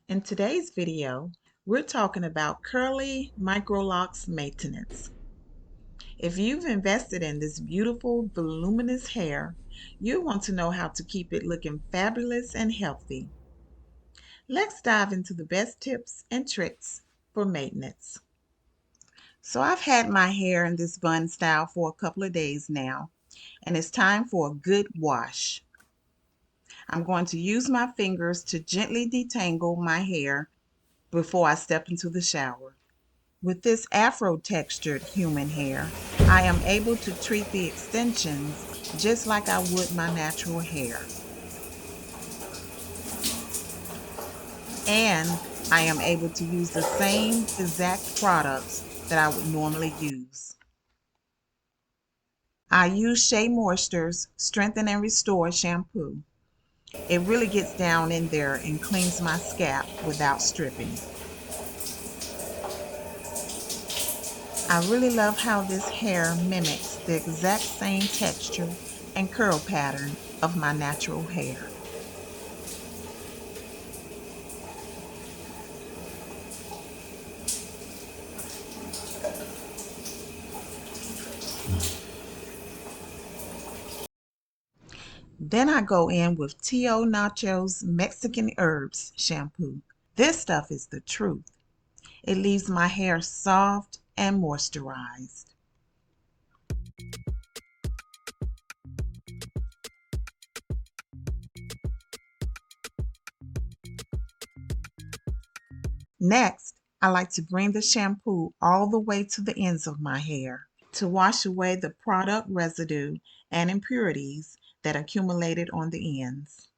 In today's video, we're talking about curly Microlocs maintenance. If you've invested in this beautiful, voluminous hair, you want to know how to keep it looking fabulous and healthy. Let's dive into the best tips and tricks for maintenance. So I've had my hair in this bun style for a couple of days now, and it's time for a good wash. I'm going to use my fingers to gently detangle my hair before I step into the shower. With this afro-textured human hair, I am able to treat the extensions just like I would my natural hair. And I am able to use the same exact products that I would normally use. I use Shea Moisture's Strengthen and Restore shampoo. It really gets down in there and cleans my scalp without stripping. I really love how this hair mimics the exact same texture and curl pattern of my natural hair. Then I go in with Tio Nacho's Mexican Herbs shampoo. This stuff is the truth. It leaves my hair soft and moisturized. Next, I like to bring the shampoo all the way to the ends of my hair to wash away the product residue and impurities that accumulated on the ends.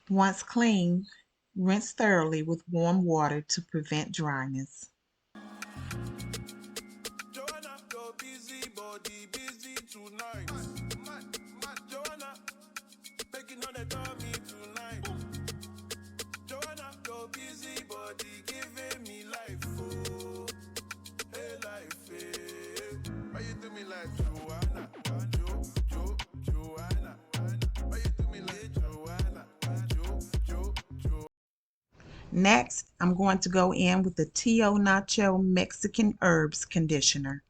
Once clean, rinse thoroughly with warm water to prevent dryness. Joanna, you're busy, body busy tonight. Joanna, making all the dummy tonight. Joanna, you're busy, body giving me life, oh, hey life, hey. Why you do me like Joanna, Joanna? Why you do me like Joanna, Jo? Next, I'm going to go in with the Tio Nacho Mexican Herbs Conditioner.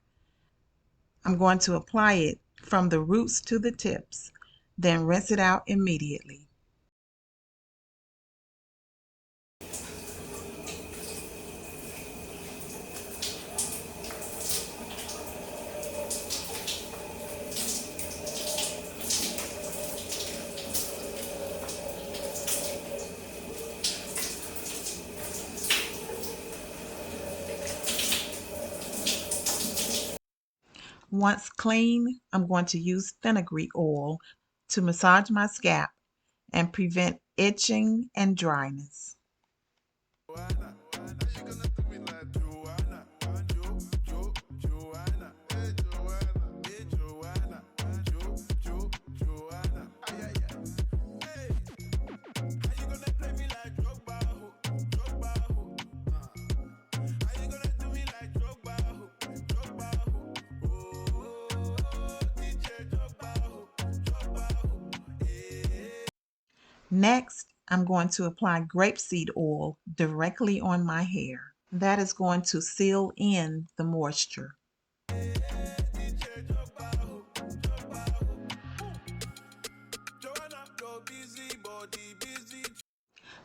I'm going to apply it from the roots to the tips, then rinse it out immediately. Once clean, I'm going to use fenugreek oil to massage my scalp and prevent itching and dryness. Next, I'm going to apply grapeseed oil directly on my hair. That is going to seal in the moisture.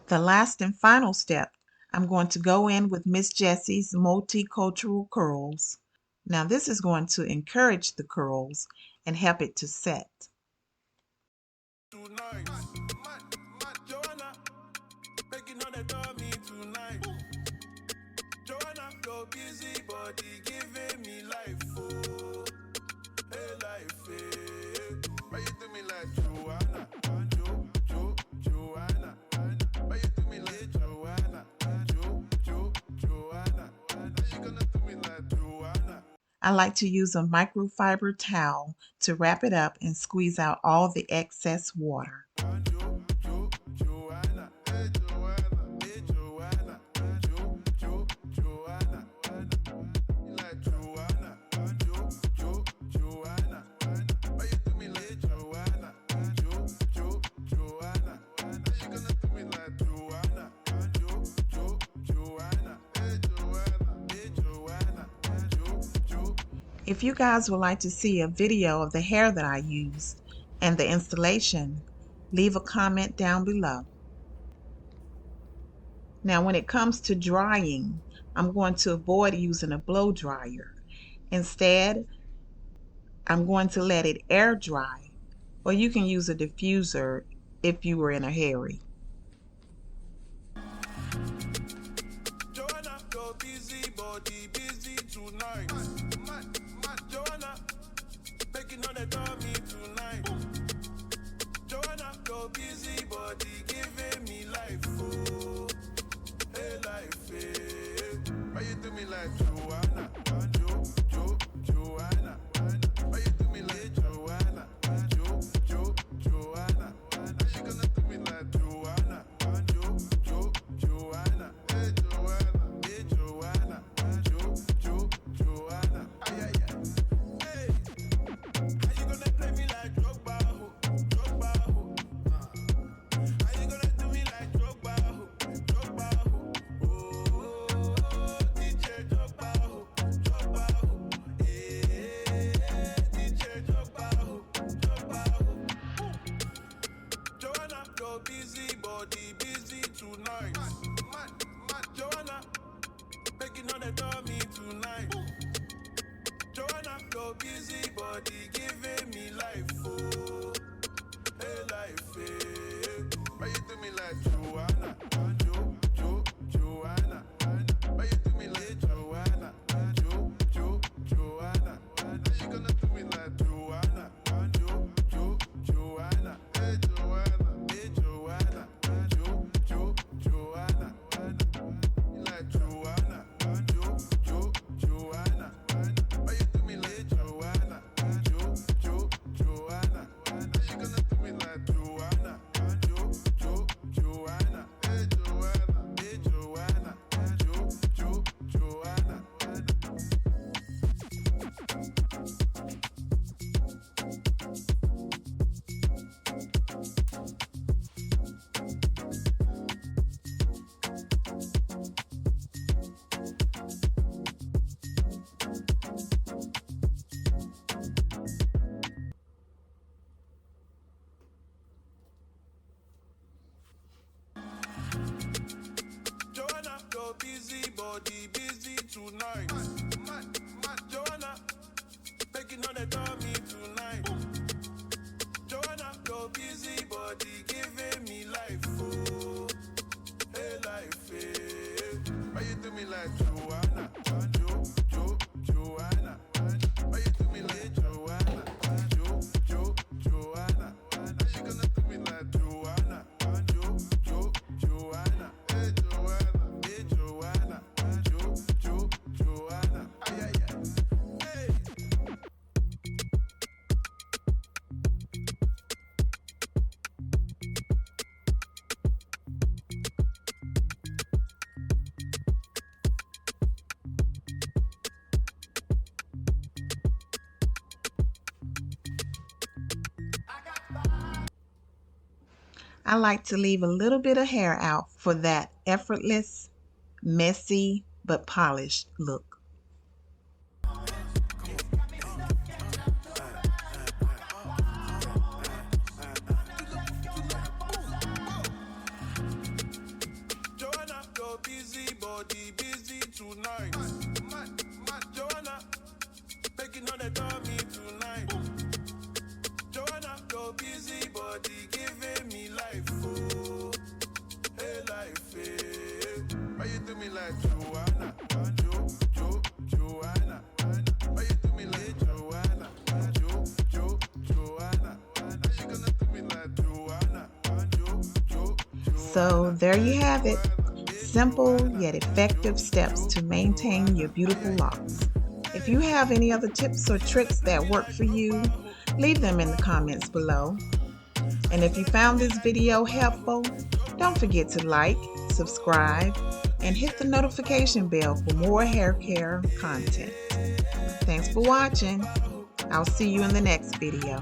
The last and final step, I'm going to go in with Miss Jessie's Multicultural Curls. Now this is going to encourage the curls and help it to set. Tonight. Joanna, making all the dummy tonight. Joanna, your busy body giving me life, oh, hey life, hey. Why you do me like Joanna, Joanna? Why you do me like Joanna, Joanna? How you gonna do me like Joanna? I like to use a microfiber towel to wrap it up and squeeze out all the excess water. If you guys would like to see a video of the hair that I use and the installation, leave a comment down below. Now when it comes to drying, I'm going to avoid using a blow dryer. Instead, I'm going to let it air dry, or you can use a diffuser if you were in a hurry. Joanna, you're busy, body busy tonight. Joanna, making on the dummy tonight. Joanna, you're busy, body giving me life, oh, hey life, hey. Why you do me like Joanna, Joanna? Why you do me like Joanna, Joanna? Why you gonna do me like Joanna, Joanna? Hey Joanna, Joanna. Ay, ay, ay. Hey, how you gonna play me like Drogba, ho? How you gonna do me like Drogba, ho? Oh, DJ Drogba, ho. Hey, DJ Drogba, ho. Joanna, you're busy, body busy tonight. Joanna, making on the dummy tonight. Joanna, you're busy, body giving me life, oh, hey life, hey. Why you do me like Joanna, Joanna? Why you do me like Joanna, Joanna? How you gonna do me like Joanna, Joanna? Hey Joanna, Joanna. You like Joanna, Joanna. Why you do me like Joanna, Joanna? How you gonna do me like Joanna, Joanna? Hey Joanna, Joanna. Joanna, you're busy, body busy tonight. Joanna, making on the dummy tonight. Joanna, you're busy, body giving me life, oh, hey life, hey. Why you do me like Joanna, Joanna? Why you do me like Joanna, Joanna? How you gonna do me like Joanna, Joanna? Hey Joanna, Joanna. Ay, ay, ay. Hey. I like to leave a little bit of hair out for that effortless, messy, but polished look. Joanna, you're busy, body busy tonight. Joanna, making on the dummy tonight. Joanna, you're busy, body giving me life, oh, hey life, hey. Why you do me like Joanna, Joanna? Why you do me like Joanna, Joanna? How you gonna do me like Joanna, So there you have it. Simple yet effective steps to maintain your beautiful locks. If you have any other tips or tricks that work for you, leave them in the comments below. And if you found this video helpful, don't forget to like, subscribe, and hit the notification bell for more hair care content. Thanks for watching. I'll see you in the next video.